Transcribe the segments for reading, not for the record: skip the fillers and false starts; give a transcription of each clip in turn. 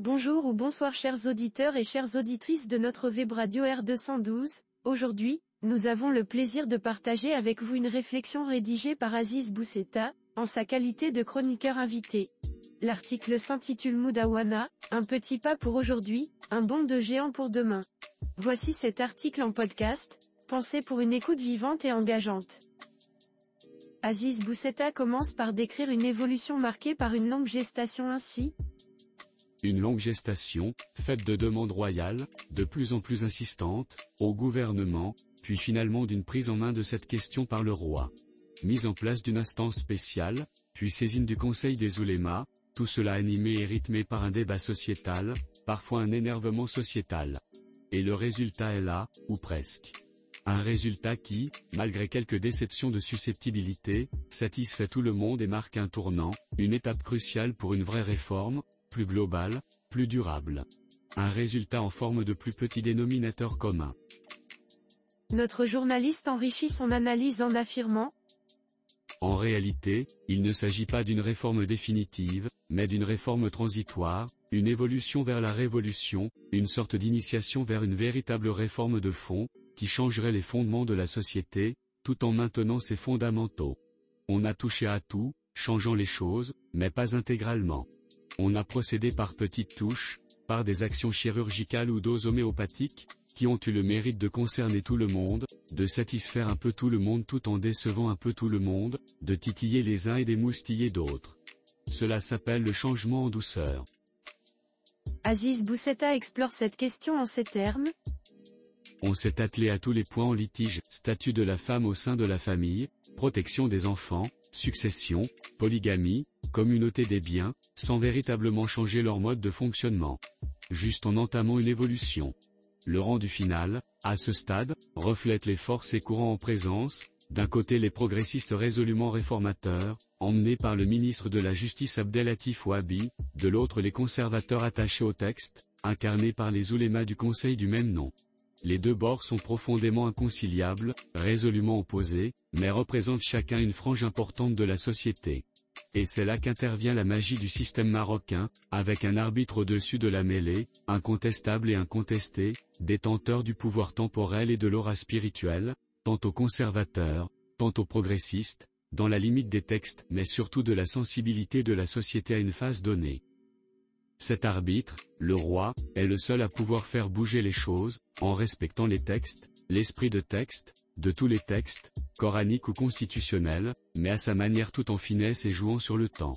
Bonjour ou bonsoir chers auditeurs et chères auditrices de notre web radio R212. Aujourd'hui, nous avons le plaisir de partager avec vous une réflexion rédigée par Aziz Bousseta, en sa qualité de chroniqueur invité. L'article s'intitule Moudawana, un petit pas pour aujourd'hui, un bond de géant pour demain. Voici cet article en podcast, pensé pour une écoute vivante et engageante. Aziz Bousseta commence par décrire une évolution marquée par une longue gestation ainsi. Une longue gestation, faite de demandes royales, de plus en plus insistantes, au gouvernement, puis finalement d'une prise en main de cette question par le roi. Mise en place d'une instance spéciale, puis saisine du Conseil des oulémas, tout cela animé et rythmé par un débat sociétal, parfois un énervement sociétal. Et le résultat est là, ou presque. Un résultat qui, malgré quelques déceptions de susceptibilité, satisfait tout le monde et marque un tournant, une étape cruciale pour une vraie réforme, plus globale, plus durable. Un résultat en forme de plus petit dénominateur commun. Notre journaliste enrichit son analyse en affirmant. En réalité, il ne s'agit pas d'une réforme définitive, mais d'une réforme transitoire, une évolution vers la révolution, une sorte d'initiation vers une véritable réforme de fond, qui changerait les fondements de la société, tout en maintenant ses fondamentaux. On a touché à tout, changeant les choses, mais pas intégralement. On a procédé par petites touches, par des actions chirurgicales ou doses homéopathiques, qui ont eu le mérite de concerner tout le monde, de satisfaire un peu tout le monde tout en décevant un peu tout le monde, de titiller les uns et d'émoustiller d'autres. Cela s'appelle le changement en douceur. Aziz Bousseta explore cette question en ces termes. On s'est attelé à tous les points en litige, statut de la femme au sein de la famille, protection des enfants, succession, polygamie, communauté des biens, sans véritablement changer leur mode de fonctionnement. Juste en entamant une évolution. Le rendu final, à ce stade, reflète les forces et courants en présence, d'un côté les progressistes résolument réformateurs, emmenés par le ministre de la Justice Abdelatif Ouabi, de l'autre les conservateurs attachés au texte, incarnés par les oulémas du conseil du même nom. Les deux bords sont profondément inconciliables, résolument opposés, mais représentent chacun une frange importante de la société. Et c'est là qu'intervient la magie du système marocain, avec un arbitre au-dessus de la mêlée, incontestable et incontesté, détenteur du pouvoir temporel et de l'aura spirituelle, tant aux conservateurs, tant aux progressistes, dans la limite des textes, mais surtout de la sensibilité de la société à une phase donnée. Cet arbitre, le roi, est le seul à pouvoir faire bouger les choses, en respectant les textes, l'esprit de tous les textes, coraniques ou constitutionnels, mais à sa manière tout en finesse et jouant sur le temps.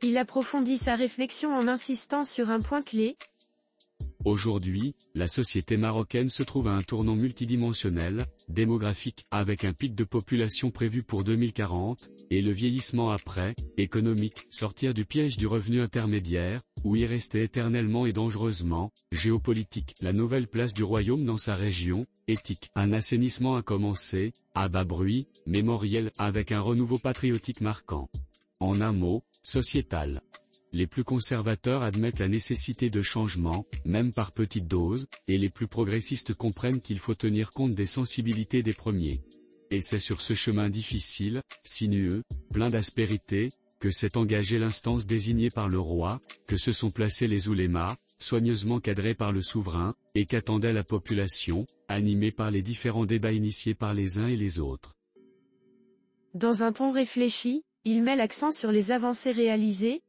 Il approfondit sa réflexion en insistant sur un point clé. Aujourd'hui, la société marocaine se trouve à un tournant multidimensionnel, démographique, avec un pic de population prévu pour 2040, et le vieillissement après, économique, sortir du piège du revenu intermédiaire, ou y rester éternellement et dangereusement, géopolitique, la nouvelle place du royaume dans sa région, éthique, un assainissement a commencé, à bas bruit, mémoriel, avec un renouveau patriotique marquant. En un mot, sociétal. Les plus conservateurs admettent la nécessité de changement, même par petites doses, et les plus progressistes comprennent qu'il faut tenir compte des sensibilités des premiers. Et c'est sur ce chemin difficile, sinueux, plein d'aspérités, que s'est engagée l'instance désignée par le roi, que se sont placés les oulémas, soigneusement cadrés par le souverain, et qu'attendait la population, animée par les différents débats initiés par les uns et les autres. Dans un ton réfléchi, il met l'accent sur les avancées réalisées.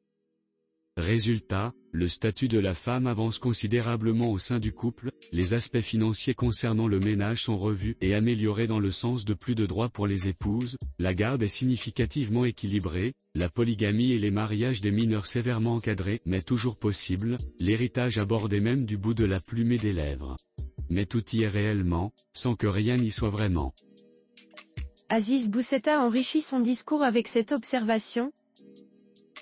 Résultat, le statut de la femme avance considérablement au sein du couple, les aspects financiers concernant le ménage sont revus et améliorés dans le sens de plus de droits pour les épouses, la garde est significativement équilibrée, la polygamie et les mariages des mineurs sévèrement encadrés, mais toujours possible, l'héritage abordé même du bout de la plume et des lèvres. Mais tout y est réellement, sans que rien n'y soit vraiment. Aziz Bousseta enrichit son discours avec cette observation.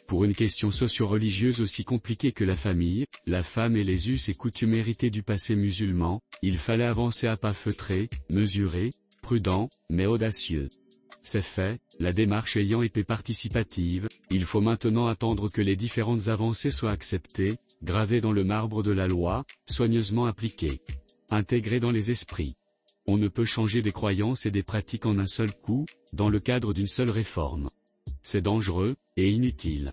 Pour une question socio-religieuse aussi compliquée que la famille, la femme et les us et coutumes héritées du passé musulman, il fallait avancer à pas feutrés, mesurés, prudents, mais audacieux. C'est fait, la démarche ayant été participative, il faut maintenant attendre que les différentes avancées soient acceptées, gravées dans le marbre de la loi, soigneusement appliquées, intégrées dans les esprits. On ne peut changer des croyances et des pratiques en un seul coup, dans le cadre d'une seule réforme. C'est dangereux, et inutile.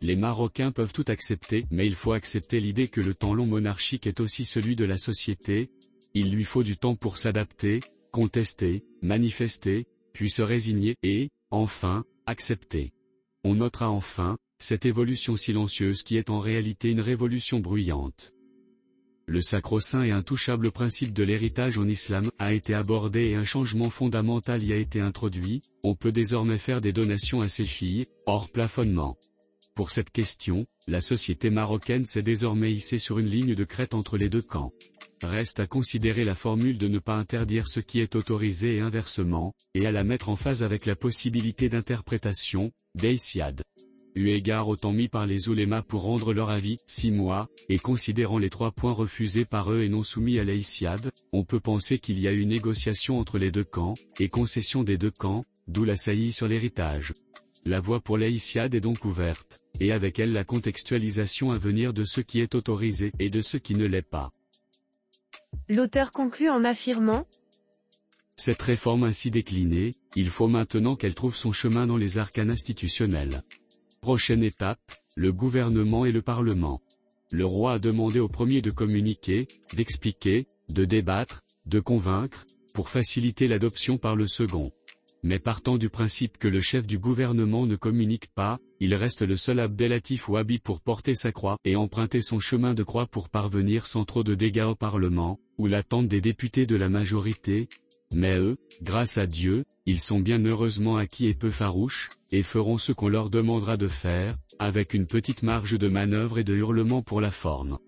Les Marocains peuvent tout accepter, mais il faut accepter l'idée que le temps long monarchique est aussi celui de la société. Il lui faut du temps pour s'adapter, contester, manifester, puis se résigner et, enfin, accepter. On notera enfin, cette évolution silencieuse qui est en réalité une révolution bruyante. Le sacro-saint et intouchable principe de l'héritage en islam a été abordé et un changement fondamental y a été introduit. On peut désormais faire des donations à ses filles, hors plafonnement. Pour cette question, la société marocaine s'est désormais hissée sur une ligne de crête entre les deux camps. Reste à considérer la formule de ne pas interdire ce qui est autorisé et inversement, et à la mettre en phase avec la possibilité d'interprétation, d'Aïsiad. Eu égard au temps mis par les oulémas pour rendre leur avis, 6 mois, et considérant les 3 points refusés par eux et non soumis à l'Aïsiad, on peut penser qu'il y a eu négociation entre les deux camps, et concession des deux camps, d'où la saillie sur l'héritage. La voie pour l'Aïsiad est donc ouverte, et avec elle la contextualisation à venir de ce qui est autorisé et de ce qui ne l'est pas. L'auteur conclut en affirmant : cette réforme ainsi déclinée, il faut maintenant qu'elle trouve son chemin dans les arcanes institutionnels. Prochaine étape, le gouvernement et le Parlement. Le roi a demandé au premier de communiquer, d'expliquer, de débattre, de convaincre, pour faciliter l'adoption par le second. Mais partant du principe que le chef du gouvernement ne communique pas, il reste le seul Abdelatif ou Habib pour porter sa croix et emprunter son chemin de croix pour parvenir sans trop de dégâts au Parlement, ou l'attente des députés de la majorité. Mais eux, grâce à Dieu, ils sont bien heureusement acquis et peu farouches, et feront ce qu'on leur demandera de faire, avec une petite marge de manœuvre et de hurlement pour la forme.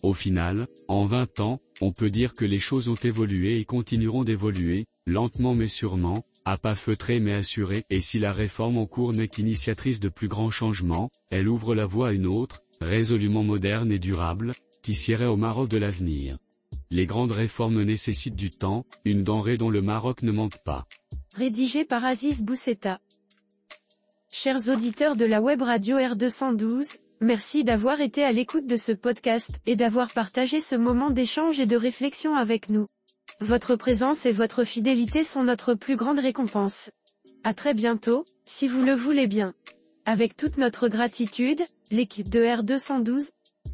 Au final, en 20 ans, on peut dire que les choses ont évolué et continueront d'évoluer, lentement mais sûrement, à pas feutrés mais assurés, et si la réforme en cours n'est qu'initiatrice de plus grands changements, elle ouvre la voie à une autre, résolument moderne et durable, qui siérait au Maroc de l'avenir. Les grandes réformes nécessitent du temps, une denrée dont le Maroc ne manque pas. Rédigé par Aziz Bousseta. Chers auditeurs de la web radio R212, merci d'avoir été à l'écoute de ce podcast et d'avoir partagé ce moment d'échange et de réflexion avec nous. Votre présence et votre fidélité sont notre plus grande récompense. À très bientôt, si vous le voulez bien. Avec toute notre gratitude, l'équipe de R212.